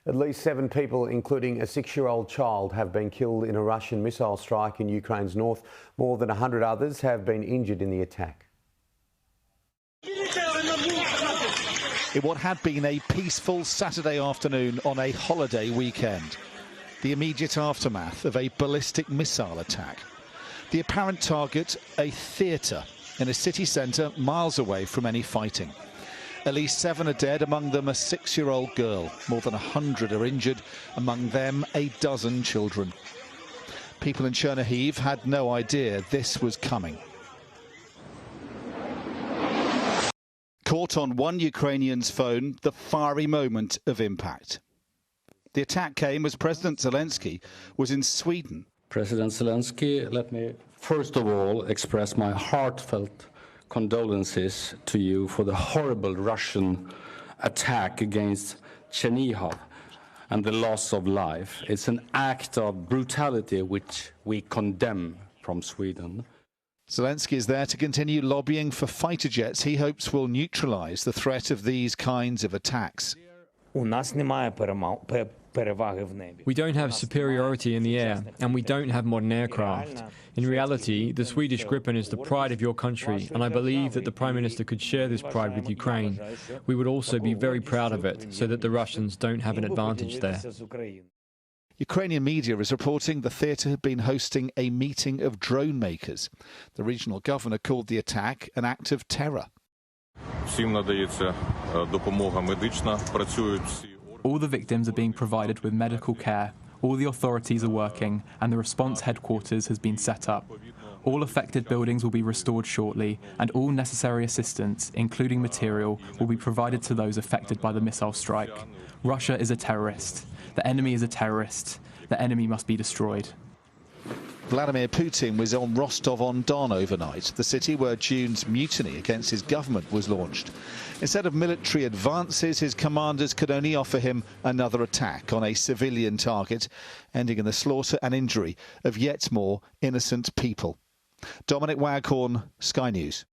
At least 7 people, including a 6-year-old child, have been killed in a Russian missile strike in Ukraine's north. More than 100 others have been injured in the attack. In what had been a peaceful Saturday afternoon on a holiday weekend, the immediate aftermath of a ballistic missile attack. The apparent target, a theatre in a city centre miles away from any fighting. At least 7 are dead, among them a 6-year-old girl. More than 100 are injured, among them a dozen children. People in Chernihiv had no idea this was coming. Caught on one Ukrainian's phone, the fiery moment of impact. The attack came as President Zelensky was in Sweden. President Zelensky, let me first of all express my heartfelt condolences to you for the horrible Russian attack against Chernihiv and the loss of life. It's an act of brutality which we condemn from Sweden. Zelensky is there to continue lobbying for fighter jets he hopes will neutralise the threat of these kinds of attacks. We don't have superiority in the air, and we don't have modern aircraft. In reality, the Swedish Gripen is the pride of your country, and I believe that the Prime Minister could share this pride with Ukraine. We would also be very proud of it, so that the Russians don't have an advantage there. Ukrainian media is reporting the theatre had been hosting a meeting of drone makers. The regional governor called the attack an act of terror. All the victims are being provided with medical care, all the authorities are working, and the response headquarters has been set up. All affected buildings will be restored shortly, and all necessary assistance, including material, will be provided to those affected by the missile strike. Russia is a terrorist. The enemy is a terrorist. The enemy must be destroyed. Vladimir Putin was on Rostov-on-Don overnight, the city where June's mutiny against his government was launched. Instead of military advances, his commanders could only offer him another attack on a civilian target, ending in the slaughter and injury of yet more innocent people. Dominic Waghorn, Sky News.